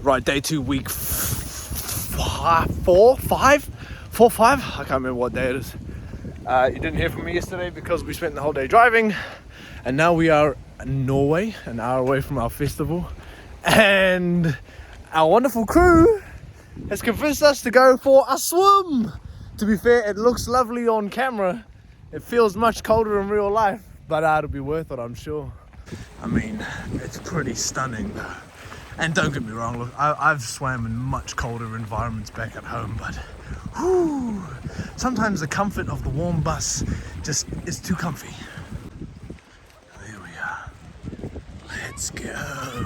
Right, day 2, week 4, 5. I can't remember what day it is. You didn't hear from me yesterday because we spent the whole day driving, and now we are in Norway, an hour away from our festival, and our wonderful crew has convinced us to go for a swim. To be fair, it looks lovely on camera. It feels much colder in real life, but it'll be worth it, I'm sure. I mean, it's pretty stunning though. And don't get me wrong, look, I've swam in much colder environments back at home, but whew, sometimes the comfort of the warm bus just is too comfy. There we are. Let's go.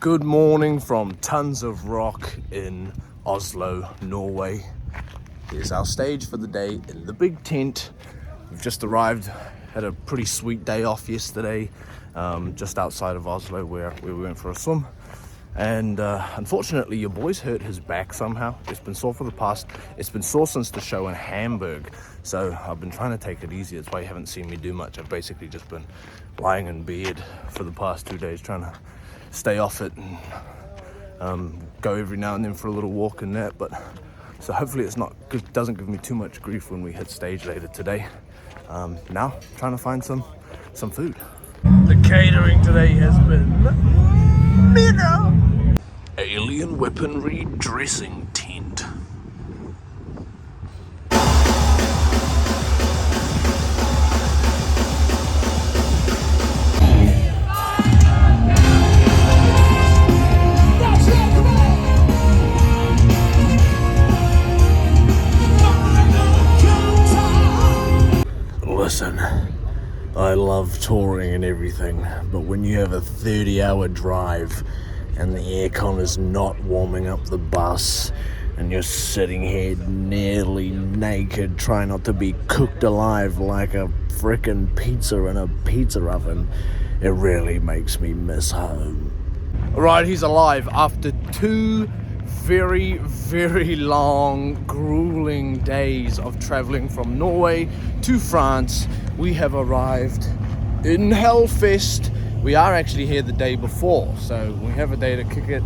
Good morning from tons of rock in Oslo, Norway. Here's our stage for the day in the big tent. We've just arrived, had a pretty sweet day off yesterday, just outside of Oslo where we went for a swim. And unfortunately, your boy's hurt his back somehow. It's been sore since the show in Hamburg. So I've been trying to take it easy. That's why you haven't seen me do much. I've basically just been lying in bed for the past 2 days trying to stay off it and go every now and then for a little walk and that. But so hopefully it doesn't give me too much grief when we hit stage later today. Now trying to find some food. The catering today has been mega. Alien weaponry dressing tent. Listen, I love touring and everything, but when you have a 30-hour drive and the aircon is not warming up the bus and you're sitting here nearly naked trying not to be cooked alive like a frickin' pizza in a pizza oven, it really makes me miss home. Alright, he's alive after 2 very, very long, grueling days of traveling from Norway to France. We have arrived in Hellfest. We are actually here the day before, so we have a day to kick it,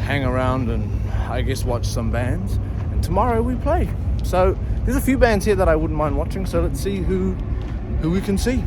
hang around, and I guess watch some bands. And tomorrow we play. So there's a few bands here that I wouldn't mind watching, so let's see who we can see.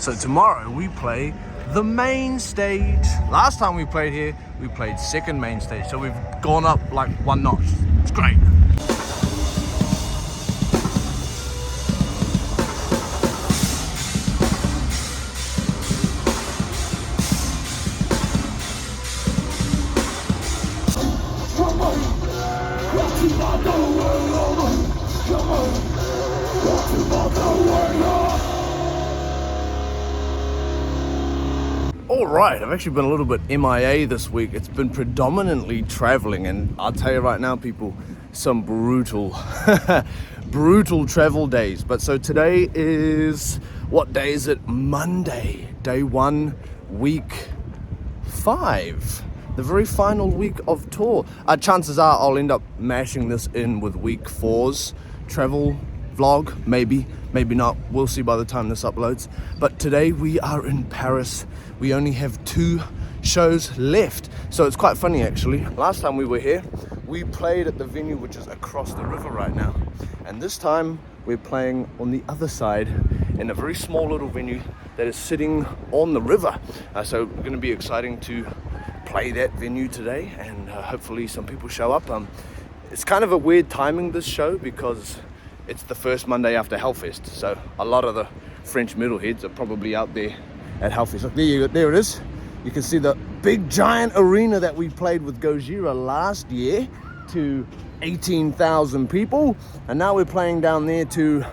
So tomorrow we play the main stage. Last time we played here, we played second main stage. So we've gone up like one notch. It's great. All right, I've actually been a little bit MIA this week. It's been predominantly traveling, and I'll tell you right now, people, some brutal, brutal travel days. But so today is, what day is it? Monday, day 1, week 5. The very final week of tour. Chances are I'll end up mashing this in with week 4's travel vlog, maybe not. We'll see by the time this uploads. But today we are in Paris. We only have 2 shows left. So it's quite funny actually. Last time we were here, we played at the venue which is across the river right now. And this time we're playing on the other side in a very small little venue that is sitting on the river. So it's going to be exciting to play that venue today, and hopefully some people show up. It's kind of a weird timing, this show, because it's the first Monday after Hellfest, so a lot of the French metalheads are probably out there at Hellfest. Look, there it is. You can see the big giant arena that we played with Gojira last year to 18,000 people, and now we're playing down there to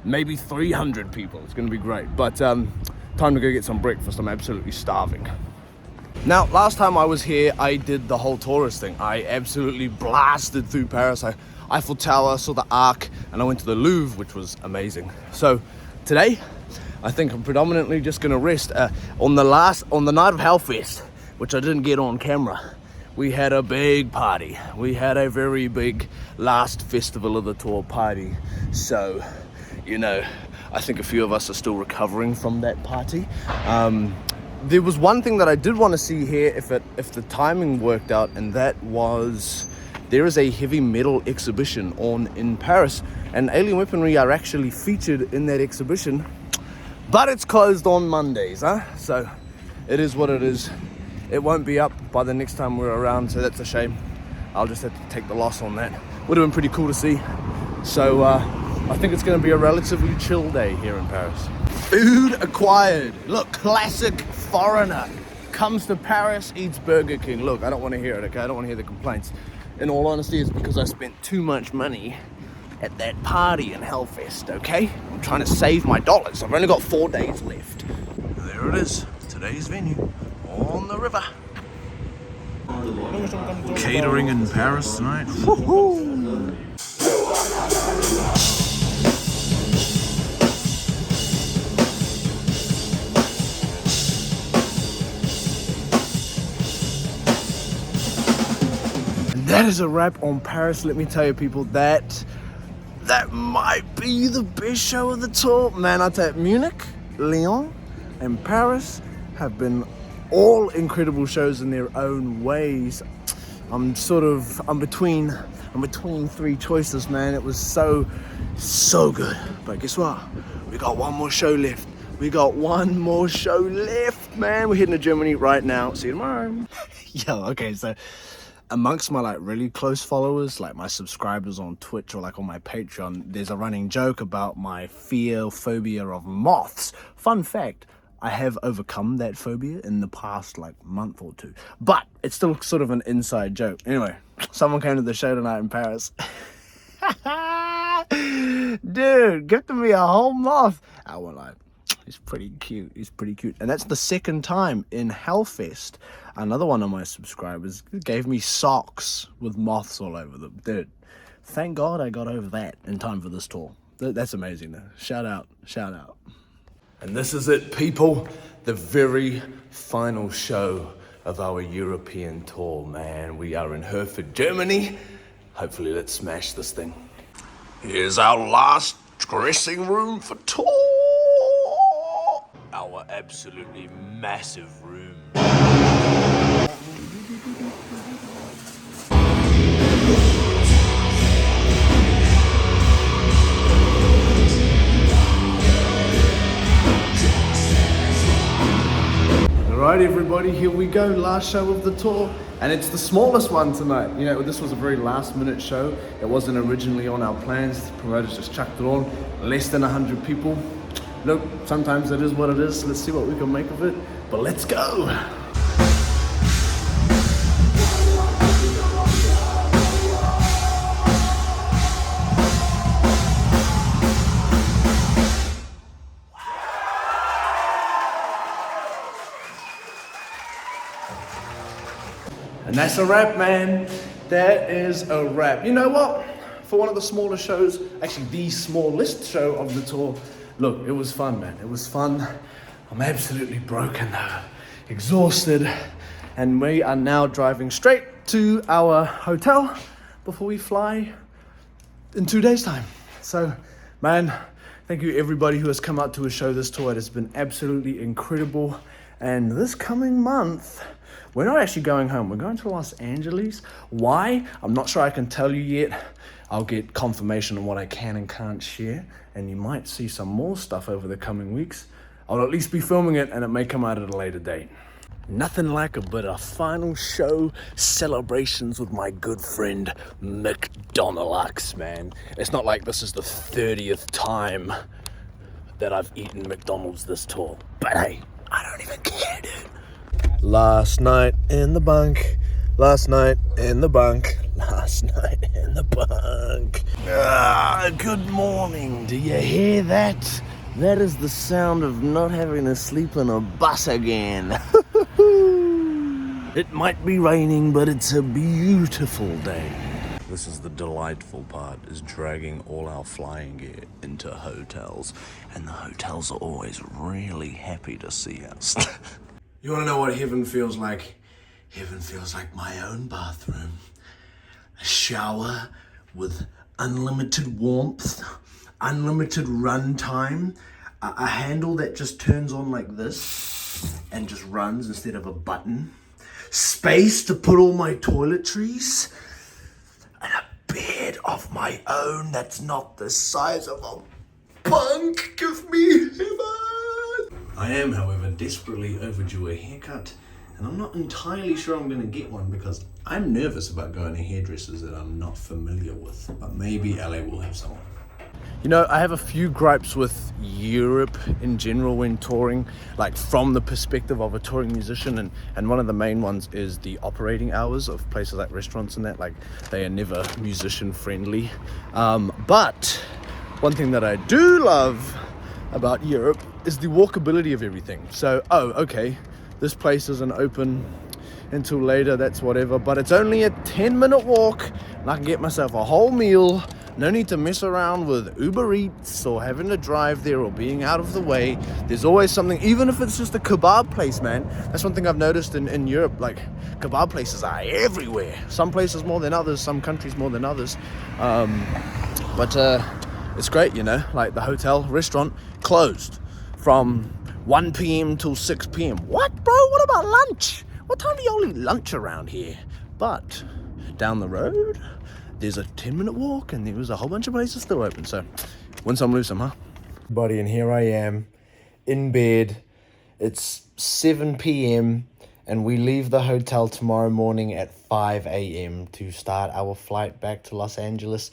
maybe 300 people. It's going to be great, but time to go get some breakfast. I'm absolutely starving. Now, last time I was here, I did the whole tourist thing. I absolutely blasted through Paris. Eiffel Tower, saw the Arc, and I went to the Louvre, which was amazing. So today, I think I'm predominantly just gonna rest. On the night of Hellfest, which I didn't get on camera, we had a big party. We had a very big last festival of the tour party. So, you know, I think a few of us are still recovering from that party. There was one thing that I did want to see here if the timing worked out, and that was there is a heavy metal exhibition on in Paris, and Alien Weaponry are actually featured in that exhibition, but it's closed on Mondays, huh? So it is what it is. It won't be up by the next time we're around, so that's a shame. I'll just have to take the loss on that. Would have been pretty cool to see. So I think it's going to be a relatively chill day here in Paris. Food acquired. Look, classic foreigner comes to Paris, eats Burger King. Look, I don't want to hear it, okay? I don't want to hear the complaints. In all honesty, it's because I spent too much money at that party in Hellfest, okay? I'm trying to save my dollars. I've only got 4 days left. There it is, today's venue on the river. Catering in Paris tonight. Woohoo! That is a wrap on Paris. Let me tell you, people, that might be the best show of the tour. Man, I tell you, Munich, Lyon, and Paris have been all incredible shows in their own ways. I'm between 3 choices, man. It was so good. But guess what? We got one more show left. Man. We're heading to Germany right now. See you tomorrow. Yo, okay, so amongst my really close followers, like my subscribers on Twitch or on my Patreon, there's a running joke about my phobia of moths. Fun fact, I have overcome that phobia in the past month or 2, but it's still sort of an inside joke. Anyway, someone came to the show tonight in Paris. Dude, gifted me a whole moth. I went he's pretty cute. And that's the second time in Hellfest another one of my subscribers gave me socks with moths all over them. Dude, thank God I got over that in time for this tour. That's amazing though. Shout out. And this is it, people. The very final show of our European tour, man. We are in Herford, Germany. Hopefully let's smash this thing. Here's our last dressing room for tour. Our absolutely massive room. Alright everybody, here we go, last show of the tour, and it's the smallest one tonight. You know, this was a very last minute show. It wasn't originally on our plans. The promoters just chucked it on. Less than 100 people. Look, sometimes it is what it is. Let's see what we can make of it, but let's go. And that's a wrap, man. That is a wrap. You know what? For one of the smaller shows, actually the smallest show of the tour, look, it was fun, man. It was fun. I'm absolutely broken though, exhausted. And we are now driving straight to our hotel before we fly in 2 days' time. So, man, thank you everybody who has come out to a show this tour. It has been absolutely incredible. And this coming month, we're not actually going home. We're going to Los Angeles. Why? I'm not sure I can tell you yet. I'll get confirmation on what I can and can't share. And you might see some more stuff over the coming weeks. I'll at least be filming it and it may come out at a later date. Nothing like a bit of final show celebrations with my good friend McDonald's, man. It's not like this is the 30th time that I've eaten McDonald's this tour. But hey, I don't even care, dude. Last night in the bunk, last night in the bunk, last night in the bunk. Good morning, do you hear that? That is the sound of not having to sleep in a bus again. It might be raining, but it's a beautiful day. This is the delightful part, is dragging all our flying gear into hotels. And the hotels are always really happy to see us. You wanna know what heaven feels like? Heaven feels like my own bathroom. A shower with unlimited warmth, unlimited run time, a handle that just turns on like this and just runs instead of a button, space to put all my toiletries, and a bed of my own that's not the size of a bunk. Give me heaven! I am, however, desperately overdue a haircut, and I'm not entirely sure I'm going to get one because I'm nervous about going to hairdressers that I'm not familiar with, but maybe LA will have someone. You know, I have a few gripes with Europe in general when touring, like from the perspective of a touring musician, and one of the main ones is the operating hours of places like restaurants and that, like they are never musician friendly. But one thing that I do love about Europe is the walkability of everything. So, okay, this place isn't open until later, that's whatever, but it's only a 10-minute walk and I can get myself a whole meal. No need to mess around with Uber Eats or having to drive there or being out of the way. There's always something, even if it's just a kebab place, man. That's one thing I've noticed in Europe, like kebab places are everywhere. Some places more than others, some countries more than others. But it's great, you know, like the hotel, restaurant, closed from 1 p.m. till 6 p.m. What, bro? What about lunch? What time do y'all eat lunch around here? But down the road, there's a 10-minute walk and there was a whole bunch of places still open. So win some, lose some, huh? Buddy, and here I am in bed. It's 7 p.m. and we leave the hotel tomorrow morning at 5 a.m. to start our flight back to Los Angeles.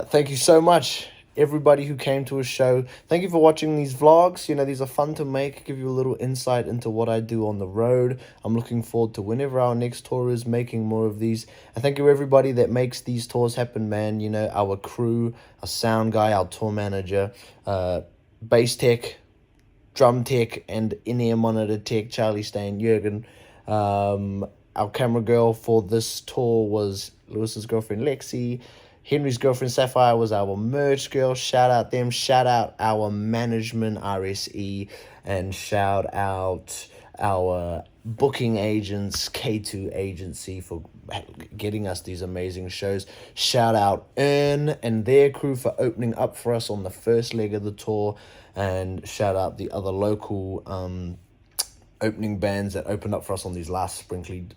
Thank you so much, everybody who came to a show. Thank you for watching these vlogs. You know, these are fun to make, give you a little insight into what I do on the road. I'm looking forward to whenever our next tour is, making more of these. And thank you everybody that makes these tours happen, man. You know, our crew, our sound guy, our tour manager, bass tech, drum tech, and in-ear monitor tech, Charlie Stain, Jürgen. Our camera girl for this tour was Lewis's girlfriend, Lexi. Henry's girlfriend Sapphire was our merch girl. Shout out them. Shout out our management, RSE. And shout out our booking agents, K2 Agency, for getting us these amazing shows. Shout out Ern and their crew for opening up for us on the first leg of the tour. And shout out the other local opening bands that opened up for us on these last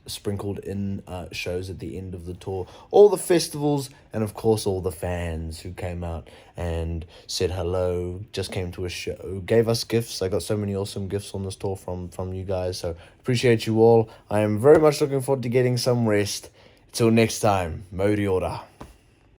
sprinkled in shows at the end of the tour, all the festivals, and of course all the fans who came out and said hello, just came to a show, gave us gifts. I got so many awesome gifts on this tour from you guys, so appreciate you all. I am very much looking forward to getting some rest. Till next time, Modi Order.